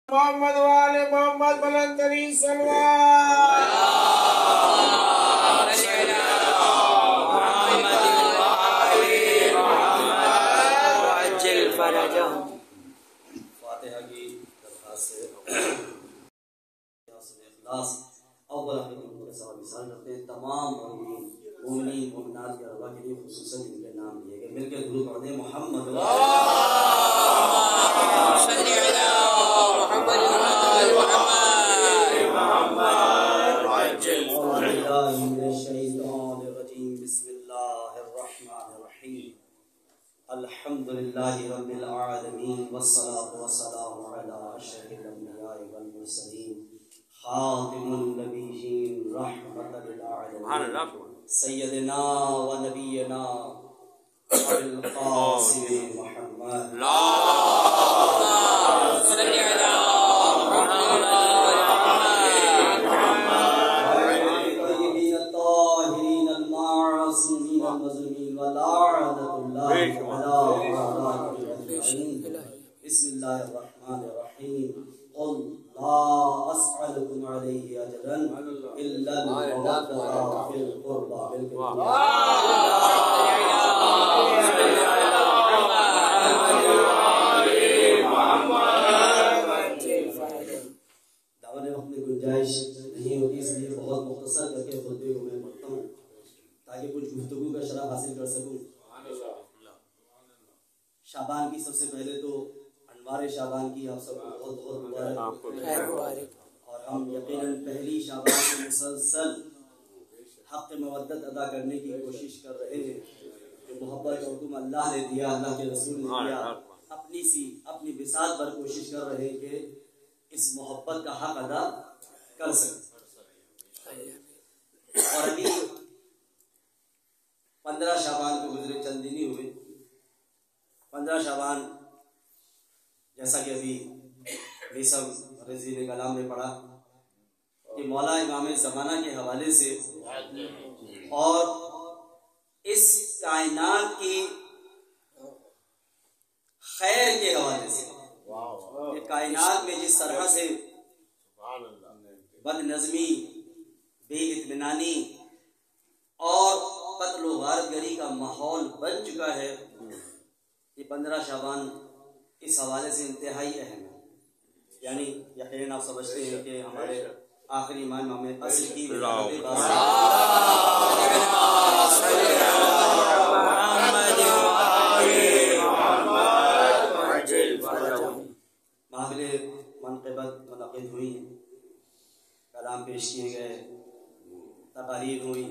محمد والے محمد بلند ترین صلوات فاتحہ کی درخواست سے اخلاص اول اپنے ثواب مثال کرتے ہیں. تمام مومنین مومنات کے ارواح کے لیے خصوصاً ان کے نام لیے گئے. مل کے درود پڑھتے ہیں. محمد الحمد للہ رب العالمین والصلاة والسلام علی اشرف الانبیاء والمرسلین خاتم النبیین رحمۃ للعالمین سیدنا و نبینا ابو القاسم محمد الطیبین الطاہرین المعصومین المظلومین ولعنۃ اللہ بسم اللہ الرحمن الرحیم. قل لا اسألکم علیہ اجرا الا المودۃ فی القربى. دعوت وقت میں گنجائش نہیں ہوتی اس لیے بہت مختصر کر کے خطبے کو میں پڑھتا ہوں تاکہ کچھ گفتگو کا شرح حاصل کر سکوں. شعبان کی سب سے پہلے تو انوار شعبان کی آپ سب کو بہت بہت مبارک. اور ہم یقیناً پہلی شعبان سے مسلسل حق مودت ادا کرنے کی کوشش کر رہے ہیں. جو محبت کا حکم اللہ نے دیا, اللہ کے رسول نے دیا, اپنی بساط پر کوشش کر رہے ہیں کہ اس محبت کا حق ادا کر سکیں. اور ابھی 15 شعبان کو گزرے, چند دن ہی ہوئے. 15 شعبان جیسا کہ ابھی سب رضی نے کلام میں پڑھا کہ مولا امام زمانہ کے حوالے سے اور اس کائنات کی خیر کے حوالے سے کہ کائنات میں جس طرح سے بد نظمی, بے اطمینانی اور قتل و غارت گری کا ماحول بن چکا ہے, یہ 15 شعبان اس حوالے سے انتہائی اہم ہے. یعنی یقیناً آپ سمجھتے ہیں کہ ہمارے آخری امام امام اصل کی محفل منقبت منعقد ہوئی, کلام پیش کیے گئے, تقاریر ہوئی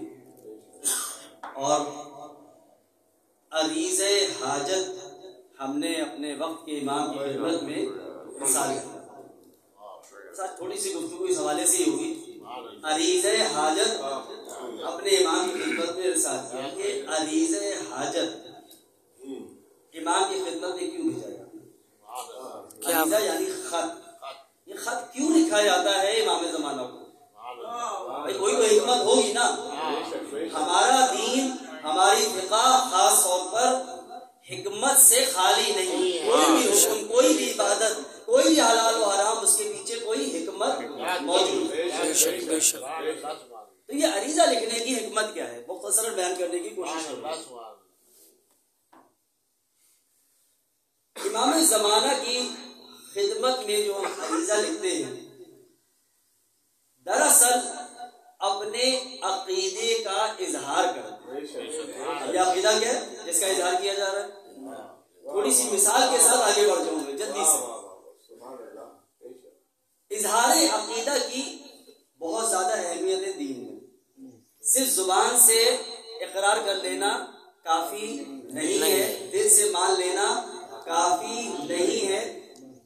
اور عریض حاجت ہم نے اپنے وقت کے امام کی خدمت میں مثال کیا. تھوڑی سی گفتگو اس حوالے سے ہی ہوگی. عریض حاجت اپنے امام کی خدمت میں ارسال کیا کہ عریض حاجت امام کی خدمت میں کیوں بھیجا جاتا ہے؟ عریضہ یعنی خط. یہ خط کیوں لکھا جاتا ہے امام زمانہ کو؟ کوئی تو حکمت ہوگی نا. ہمارا دین, ہماری فقہ خاص طور پر حکمت سے خالی نہیں. کوئی بھی حکم, کوئی بھی عبادت, کوئی بھی حلال و حرام, اس کے پیچھے کوئی حکمت موجود ہے. تو یہ عریضہ لکھنے کی حکمت کیا ہے, مختصراً بیان کرنے کی کوشش کروں. امام زمانہ کی خدمت میں جو عریضہ لکھتے ہیں دراصل اپنے عقیدے کا اظہار کرتے ہیں. یہ عقیدہ کیا ہے جس کا اظہار کیا جا رہا ہے؟ تھوڑی سی مثال کے ساتھ آگے بڑھ جاؤں گے جلدی سے. اظہار عقیدہ کی بہت زیادہ اہمیت ہے دین میں. صرف زبان سے اقرار کر لینا کافی نہیں ہے, دل سے مان لینا کافی نہیں ہے,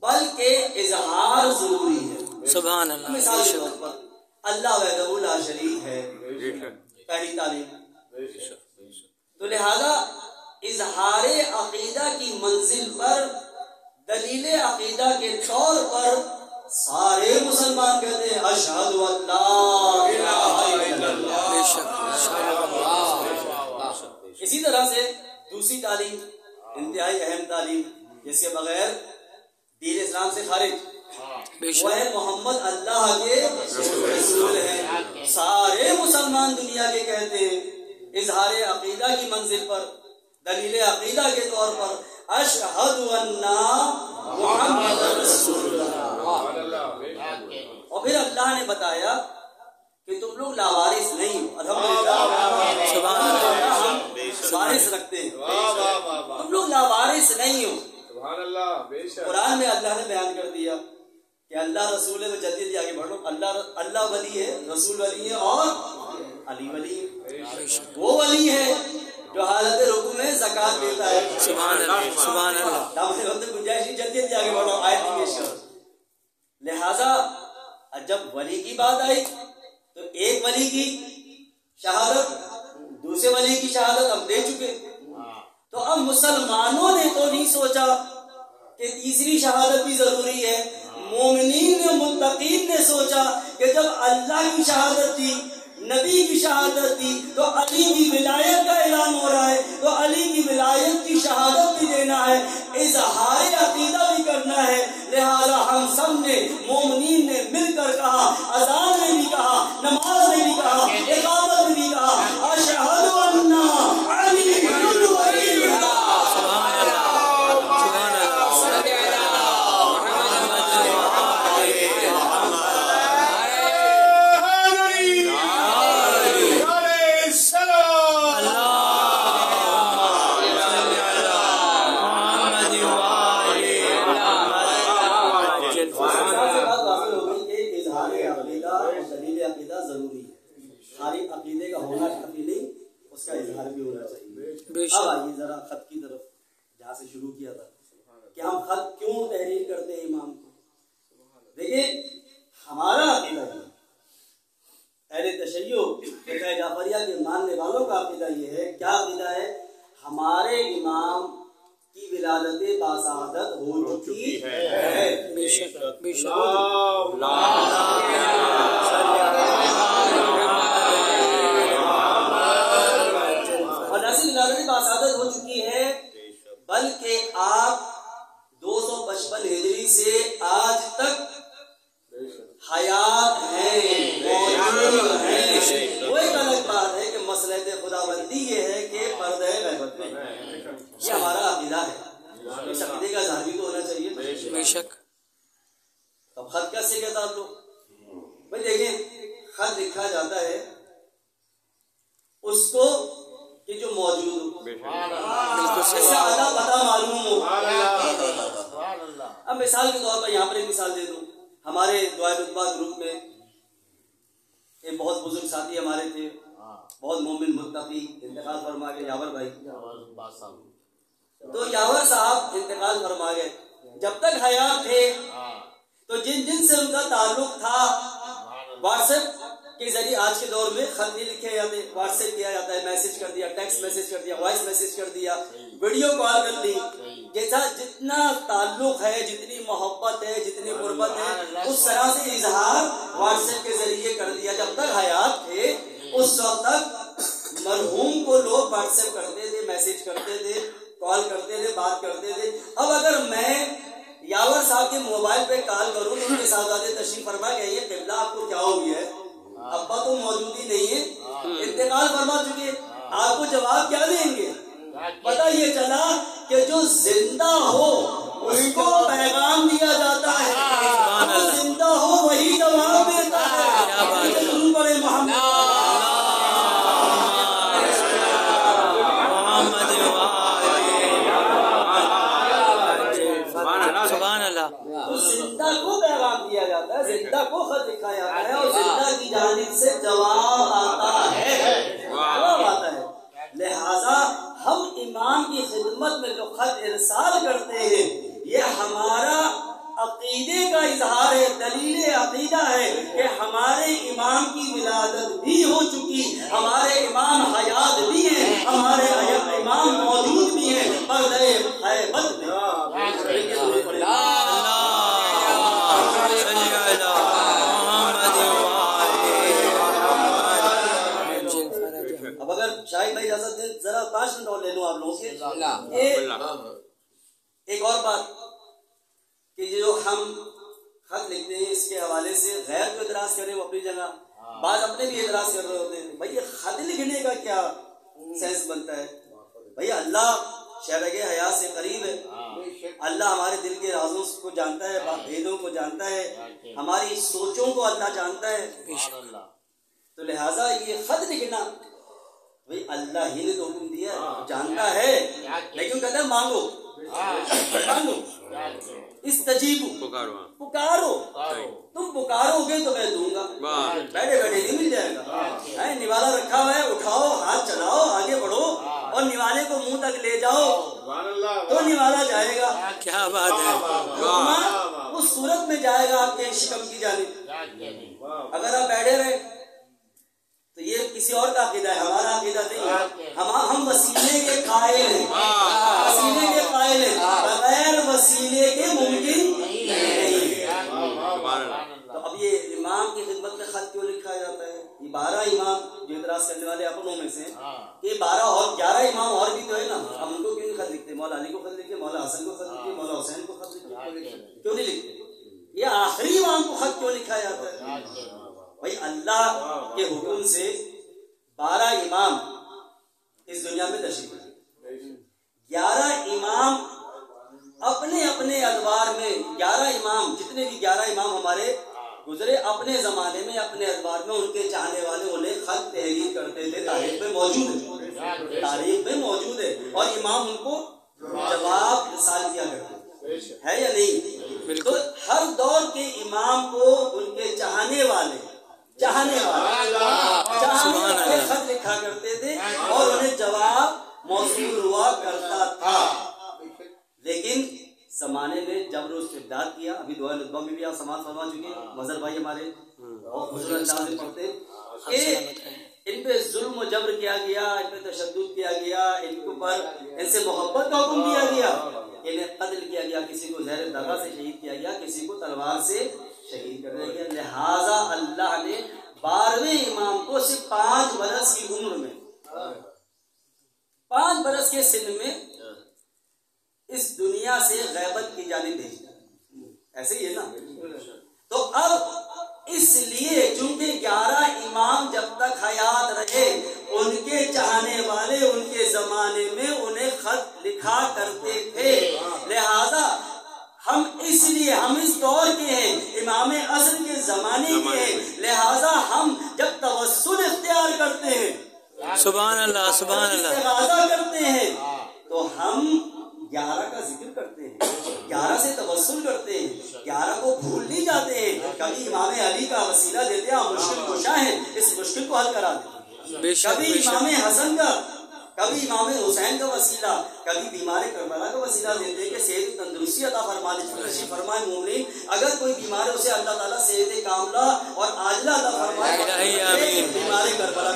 بلکہ اظہار ضروری ہے. سبحان اللہ. مثال کے طور پر اللہ وحدہ لا شریک ہے, پہلی تعلیم. تو لہذا اظہار عقیدہ کی منزل پر دلیل عقیدہ کے طور پر سارے مسلمان کہتے ہیں اشہد ان لا الہ الا اللہ. اسی طرح سے دوسری تعلیم انتہائی اہم تعلیم جس کے بغیر دین اسلام سے خارج. وہ ہے محمد اللہ کے رسول ہیں. سارے مسلمان دنیا کے کہتے ہیں اظہار عقیدہ کی منزل پر، دلیل عقیدہ کے طور پر اشہد ان محمد رسول اللہ. اور پھر اللہ نے بتایا کہ تم لوگ لاوارث نہیں ہو. الحمدللہ سبحان اللہ ہم وارث رکھتے ہیں. تم لوگ لاوارث نہیں ہو. قرآن میں اللہ نے بیان کر دیا کہ اللہ رسول ہے تو جلدی جلدی آگے بڑھو. اللہ ولی ہے، رسول ولی ہے اور علی ولی ہے. وہ ولی ہے جو حالت رکوع میں زکات دیتا ہے. سبحان اللہ سبحان اللہ. دامن وقت گنجائش نہیں، جلدی جلدی آگے بڑھو. آیت پیش کرو. لہذا جب ولی کی بات آئی تو ایک ولی کی شہادت دوسرے ولی کی شہادت ہم دے چکے. تو اب مسلمانوں نے تو نہیں سوچا کہ تیسری شہادت بھی ضروری ہے. مومنین نے متقین نے سوچا کہ جب اللہ کی شہادت دی، نبی کی شہادت دی، تو علی کی ولایت کا اعلان ہو رہا ہے، تو علی کی ولایت کی شہادت بھی دینا ہے، اظہار عقیدہ بھی کرنا ہے. لہذا ہم سب نے مومنین نے مل کر کہا، اذان میں بھی کہا، نماز میں بھی کہا، اقامت میں بھی کہا، اشہد ان علی ولی اللہ. اب آئیے ذرا خط کی طرف، جہاں سے شروع کیا تھا کہ ہم خط کیوں تحریر کرتے ہیں امام کو. دیکھیں ہمارا عقیدہ یہ اہل تشیع فقہ جعفریہ کے ماننے والوں کا عقیدہ یہ ہے. کیا عقیدہ ہے؟ ہمارے امام کی ولادت باسعادت ہو چکی ہے. بے شک بے شک. باسعادت ہو چکی ہے، بلکہ آپ 255 ہجری سے آج تک حیات ہیں، موجود ہیں. وہ ایک الگ بات ہے کہ مسئلہ خداوندی یہ ہے کہ پردہ غیبت میں یہ ہمارا عقیدہ ہے. اس عقیدے کا اظہار بھی تو ہونا چاہیے. بے شک. اب خط کیسے کیا تعلق؟ بھائی دیکھیں خط لکھا جاتا ہے اس کو کہ جو موجود ہو، جیسے آدھا پتہ معلوم ہو. اب مثال کے طور پر یہاں پر ایک مثال دے دوں. ہمارے دعائے رتبہ گروپ میں ایک بہت بزرگ ساتھی ہمارے تھے، بہت مومن متقی، انتقال فرما گئے، یاور بھائی. تو یاور صاحب انتقال فرما گئے. جب تک حیات تھے تو جن جن سے ان کا تعلق تھا واٹس ایپ کے ذریعے، آج کے دور میں خط نہیں لکھے جاتے، واٹس ایپ کیا جاتا ہے، میسج کر دیا، ٹیکسٹ میسج کر دیا، وائس میسج کر دیا، ویڈیو کال کر لی. جیسا جتنا تعلق ہے، جتنی محبت ہے، جتنی قربت ہے، اس طرح سے اظہار واٹس ایپ کے ذریعے کر دیا. جب تک حیات تھے اس وقت تک مرحوم کو لوگ واٹس ایپ کرتے تھے، میسج کرتے تھے، کال کرتے تھے، بات کرتے تھے. اب اگر میں یاور صاحب کے موبائل پہ کال کروں تو ان کے صاحبزادے تشریف فرما کہ یہ قبلہ آپ کو کیا ہو گیا ہے، ابا تو موجود ہی نہیں ہے، انتقال فرما چکے، آپ کو جواب کیا دیں گے؟ پتہ یہ چلا کہ جو زندہ ہو اس کو پیغام دیا جاتا ہے، جو زندہ ہو وہی جواب دیتا ہے. زندہ کو پیغام دیا جاتا ہے، زندہ کو خط لکھا جاتا ہے اور زندہ کی جانب سے جواب آتا ہے، جواب آتا ہے. لہذا ہم امام کی خدمت میں جو خط ارسال کرتے ہیں یہ ہمارا عقیدے کا اظہار ہے، دلیل عقیدہ ہے کہ ہمارے امام کی ولادت بھی ہو چکی، ہمارے امام حیات بھی ہیں، ہمارے امام موجود بھی ہیں پردہ غیبت میں. اب اگر شاہد بھائی اجازت دیں ذرا 5 منٹ اور لے لوں آپ لوگوں سے. ایک اور بات کہ جو ہم خط لکھتے ہیں اس کے حوالے سے غیر کو اعتراض کریں وہ اپنی جگہ، بعض اپنے بھی اعتراض کر رہے ہوتے ہیں. بھائی یہ خط لکھنے کا کیا سینس بنتا ہے؟ بھائی اللہ شہرگ حیات سے قریب ہے، اللہ ہمارے دل کے رازوں کو جانتا ہے، بھیدوں کو جانتا ہے، ہماری سوچوں کو اللہ جانتا ہے. تو لہٰذا یہ خط لکھنا بھائی اللہ ہی نے تو حکم دیا ہے، جانتا ہے، لیکن کہتا ہے مانگو مانگو، استجیبو، پکارو، تم پکارو گے تو میں دوں گا، بیٹھے بیٹھے نہیں مل جائے گا. نوالا رکھا ہوا ہے، اٹھاؤ، ہاتھ چلاؤ، آگے بڑھو اور نوالے کو منہ تک لے جاؤ تو نوالا جائے گا. کیا بات ہے، اس صورت میں جائے گا آپ کے شکم کی جانب. اگر آپ بیٹھے رہے تو یہ کسی اور کا عقیدہ ہے، ہمارا عقیدہ نہیں. ہم وسیلے کے قائل ہیں، وسیلے کے قائل ہیں، بغیر وسیلے کے ممکن نہیں. تو اب یہ امام کی خدمت میں خط کیوں لکھا جاتا ہے؟ یہ 12 امام جو اعتراض کرنے والے اپنوں میں سے یہ 12 اور 11 امام اور بھی تو ہے نا، ہم ان کو کیوں نہیں خط لکھتے؟ مولا علی کو خط لکھتے، مولا حسن کو خط لکھتے، مولا حسین کو خط لکھتے، کیوں نہیں لکھتے؟ یہ آخری امام کو خط کیوں لکھا جاتا ہے؟ بھائی اللہ کے حکم سے 12 امام اس دنیا میں تشریف لائے، 11 امام اپنے اپنے ادوار میں، 11 امام جتنے بھی 11 امام ہمارے گزرے اپنے زمانے میں اپنے ادوار میں ان کے چاہنے والے انہیں خط تحریر کرتے تھے. تاریخ میں موجود ہے، تاریخ میں موجود ہے، اور امام ان کو جواب ارسال کیا کرتے ہے یا نہیں؟ تو ہر دور کے امام کو ان کے چاہنے والے خط لکھا کرتے تھے اور انہیں جواب موصول ہوا کرتا تھا. لیکن زمانے میں جبر و استبداد کیا. ابھی دعا لطبہ میں بھی آپ سماعت فرما چکے ہیں، مظہر بھائی ہمارے اور حضور انداز میں پڑھتے کہ ان پہ ظلم و جبر کیا گیا، ان پہ تشدد کیا گیا، ان کے اوپر ان سے محبت کا حکم دیا گیا، انہیں قتل کیا گیا، کسی کو زہر دغا سے شہید کیا گیا، کسی کو تلوار سے شہید کر دیا گیا. لہذا اللہ نے 12ویں امام کو صرف 5 برس کی عمر میں، 5 برس کے سن میں اس دنیا سے غیبت کی جانب بھیجا. ایسے ہی ہے نا. تو اب اس لیے چونکہ 11 امام جب تک حیات رہے ان کے چاہنے والے ان کے زمانے میں انہیں خط لکھا کرتے تھے. لہذا ہم اس لیے ہم اس دور کے ہیں، امام عصر کے زمانے کے ہیں، لہذا ہم جب توسل اختیار کرتے ہیں، سبحان اللہ سبحان اللہ، استغاثہ کرتے ہیں، تو ہم 11 کا ذکر کرتے ہیں، 11 سے توسل کرتے ہیں، 11 کو بھول نہیں جاتے ہیں. کبھی امام علی کا وسیلہ دیتے ہیں، ہم مشکل کشا ہیں، اس مشکل کو حل کرا دیتے ہیں. کبھی امام حسن کا، کبھی امام حسین کا وسیلہ، کبھی بیمار کربلا کا وسیلہ دیتے ہیں کہ صحت تندرستی عطا فرما دے. تشریف فرمائے مومنین، اگر کوئی بیمار ہے اسے اللہ تعالیٰ صحت کاملہ اور عاجلہ عطا فرمائے. بیمار کربلا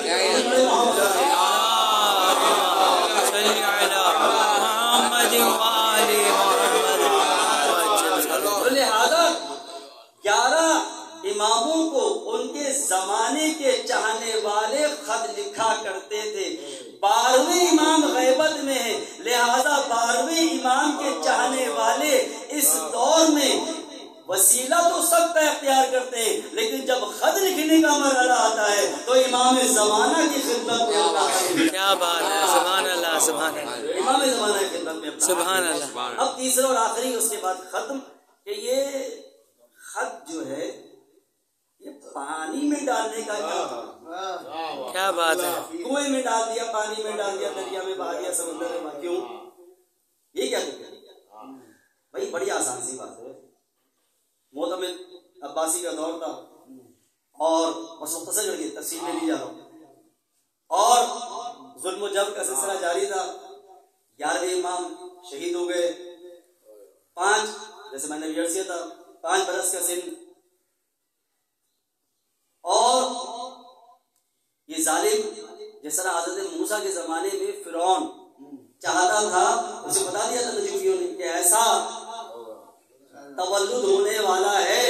لہذا 11 اماموں کو ان کے زمانے کے چاہنے والے خط لکھا کرتے تھے. 12ویں امام غیبت میں ہے، لہذا 12ویں امام کے چاہنے والے اس دور میں وسیلہ تو سب کا اختیار کرتے ہیں، لیکن جب خط لکھنے کا مرحلہ آتا ہے تو امام زمانہ کی خدمت میں اللہ. کیا بات ہے، سبحان اللہ سبحان اللہ، امام زمانہ کی خدمت میں سبحان اللہ. اب تیسرا اور آخری اس کے بعد ختم کہ یہ خط جو ہے یہ پانی میں ڈالنے کا کیا بات ہے، کنویں میں ڈال دیا، پانی میں ڈال دیا، دریا میں بہا دیا، سمندر میں بہا. کیوں؟ یہ کیا بھائی بڑی آسان سی بات ہے. معتمد عباسی کا دور تھا اور مختصر کر کے تفصیل میں نہیں جا رہا ہوں، اور ظلم و جبر کا سلسلہ جاری تھا. 11ویں امام شہید ہو گئے. 5 جیسے میں نے بھی عرض کیا تھا 5 برس کا سن، اور یہ ظالم جس طرح حضرت موسیٰ کے زمانے میں فرعون چاہتا تھا، اسے بتا دیا تھا نجومیوں نے کہ ایسا تولد ہونے والا ہے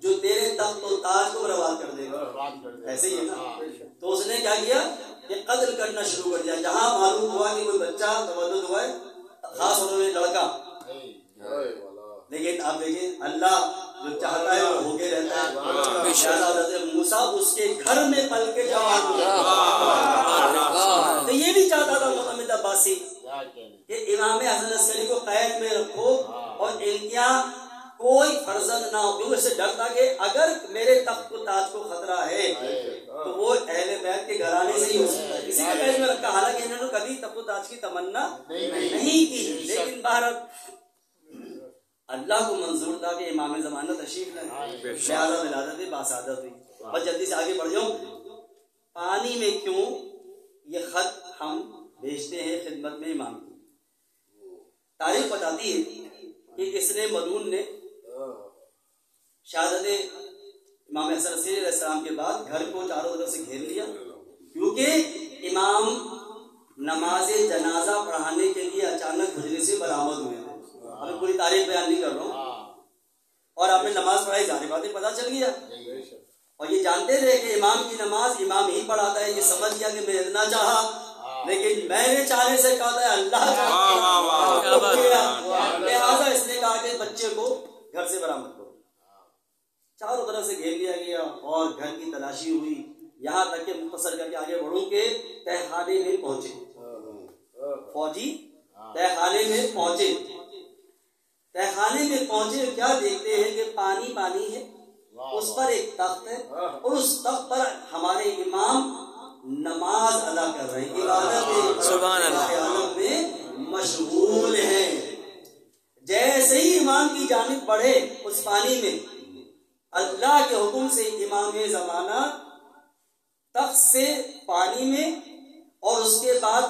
جو تیرے تخت و تاج کو برباد کر دے گا. ایسے ہی ہے نا. تو اس نے کیا کیا کہ قتل کرنا شروع کر دیا. جہاں معلوم ہوا کہ کوئی بچہ تولد ہوا ہے، خاص طور میں لڑکا، لیکن آپ دیکھیں اللہ جو چاہتا حضرت موسیٰ اس کے گھر میں پل کے جوان ہوئے. تو یہ بھی چاہتا تھا محمد عباسی کہ امام حسن عسکری کو قید میں رکھو اور ان کا کوئی فرزند نہ ہو، کیوں اس سے ڈرتا کہ اگر میرے تخت کو تاج کو خطرہ ہے تو وہ اہل بیت کے گھرانے سے ہی ہو سکتا ہے. اسی کے قید میں رکھا، حالانکہ انہوں نے کبھی تخت و تاج کی تمنا نہیں کی، لیکن بہرحال اللہ کو منظور تھا کہ امام زمانہ تشریف لائیں، لہذا ولادت باسعادت ہوئی. اور جلدی سے آگے بڑھ جاؤں. پانی میں کیوں یہ خط ہم بھیجتے ہیں خدمت میں امام کی؟ تاریخ بتاتی ہے کہ اس نے مدون نے شہادت امام حسن علیہ السلام کے بعد گھر کو چاروں طرف سے گھیر لیا، کیونکہ امام نماز جنازہ پڑھانے کے لیے اچانک حجرے سے برآمد ہوئے تھے. ابھی پوری تاریخ بیان نہیں کر رہا ہوں. اور آپ نے نماز پڑھائی، ظاہر باتیں پتہ چل گیا. اور یہ جانتے تھے کہ امام کی نماز امام ہی پڑھاتا ہے. یہ سمجھ گیا کہ میں نہ چاہا، لیکن میں نے چاہنے سے کہا تھا اللہ چاہتا، لہٰذا اس نے کہا کہ بچے کو گھر سے برآمد کرو. چاروں طرف سے گھیر لیا گیا اور گھر کی تلاشی ہوئی، یہاں تک کہ مختصر کر کے آگے بڑھوں کہ تہ خانے میں پہنچے. فوجی تہ خانے میں پہنچے. تہ خانے میں پہنچے، کیا دیکھتے ہیں کہ پانی پانی ہے، اس پر ایک تخت ہے اور اس تخت پر ہمارے امام نماز ادا کر رہے ہیں، عبادت میں مشغول ہیں. جیسے ہی امام کی جانب بڑھے اس پانی میں، اللہ کے حکم سے امام زمانہ تخت سے پانی میں، اور اس کے بعد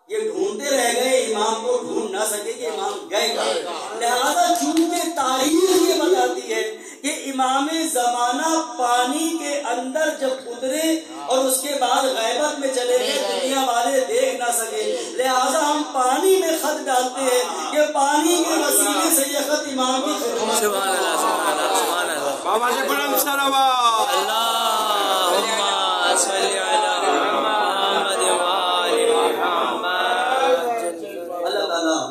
یہ ڈھونڈتے رہ گئے، امام کو ڈھونڈ نہ سکے کہ امام گئے کہاں. لہذا چونکہ تاریخ یہ بتاتی ہے کہ امام زمانہ پانی کے اندر جب اترے اور اس کے بعد غیبت میں چلے گئے، دنیا والے دیکھ نہ سکے، لہذا ہم پانی میں خط ڈالتے ہیں کہ پانی کے وسیلے سے یہ خط امام کی خدمت. سبحان اللہ سبحان اللہ سبحان اللہ. بابا جی بلند صلوات. اللهم صل علی محمد وآل محمد. اللہ تعالیٰ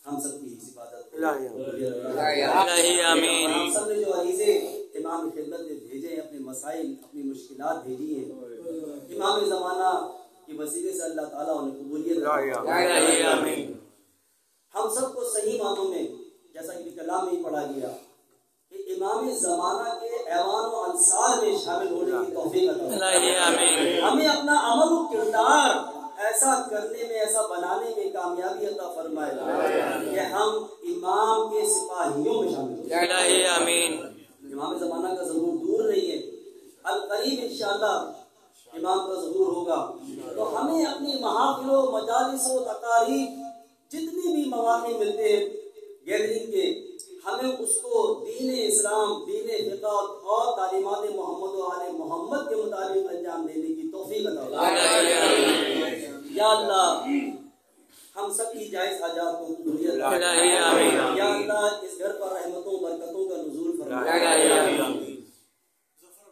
ہم سب کی عبادت الہی آمین. ہم سب نے جو عریضے امام کی خدمت میں بھیجے ہیں، اپنے مسائل اپنی مشکلات بھیجی ہیں، امام زمانہ کی وسیلے سے اللہ تعالیٰ انہیں قبولیت الہی آمین. ہم سب کو صحیح معنوں میں، جیسا کہ کلام میں ہی پڑھا گیا، کہ امام زمانہ کے ایوان و انصار میں شامل ہونے کی توفیق عطا فرمائے. الہی آمین. ہمیں اپنا عمل و کردار ایسا کرنے میں، ایسا بنانے میں کامیابی عطا فرمائے کہ ہم امام کے سپاہیوں میں شامل ہوں. الہی آمین. امام زمانہ کا ظہور دور نہیں ہے، القریب انشاءاللہ امام کا ظہور ہوگا. تو ہمیں اپنی محافل و مجالس و تقاریب، جتنے بھی مواقع ملتے ہیں گیدرنگ کے، ہمیں اس کو دین اسلام، دین فقہ اور تعلیمات محمد و آل محمد کے مطابق انجام دینے کی توفیق عطا فرمائے. یا اللہ ہم سب کی جائز حاجات کو قبول فرما. یا اللہ اس گھر پر رحمتوں برکتوں کا نزول فرما. ظفر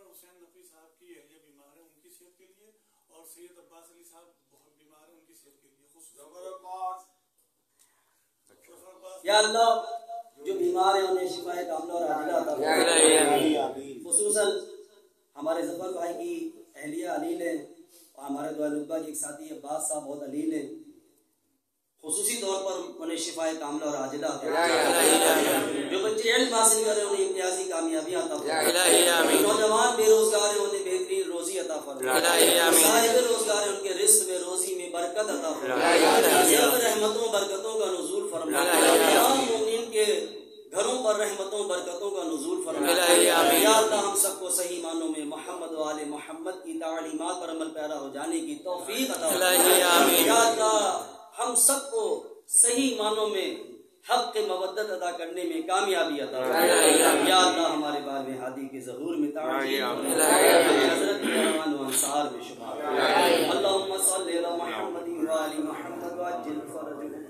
حسین نقوی صاحب کی اہلیہ بیمار ہے، ان کی صحت کے لیے، اور سید عباس علی صاحب بہت بیمار ہیں، ان کی صحت کے لیے یا اللہ جو بیمار ہیں انہیں شفا کاملہ اور عاجلہ عطا فرما. خصوصاً ہمارے ظفر بھائی کی اہلیہ علیل ہے، اور ہمارے دعا نقبہ کے ایک ساتھی عباس صاحب بہت علیل ہیں، خصوصی طور پر انہیں شفا کاملہ اور عاجلہ عطا فرما. جو بچے علم حاصل کر رہے ہیں انہیں امتیازی کامیابیاں عطا فرما. نوجوان بے روزگار ہیں انہیں بہترین روزی عطا فرما. صاحب روزگار ہیں ان کے رزق میں، روزی میں برکت عطا فرما. رحمتوں برکتوں کا نزول فرما. تمام مومنین کے گھروں پر رحمتوں برکتوں کا نزول فرما. یا اللہ ہم سب کو صحیح معنوں میں محمد و آل محمد کی تعلیمات پر عمل پیرا ہو جانے کی توفیق عطا فرما. یا اللہ ہم سب کو صحیح معنوں میں حق کے مودت ادا کرنے میں کامیابی عطا فرما. یا اللہ ہمارے بار میں ہادی کے ظہور میں تعجیل حضرت ایوان و انصار میں شمار. اللہم صلی علی محمد و آل محمد وعجل فرجهم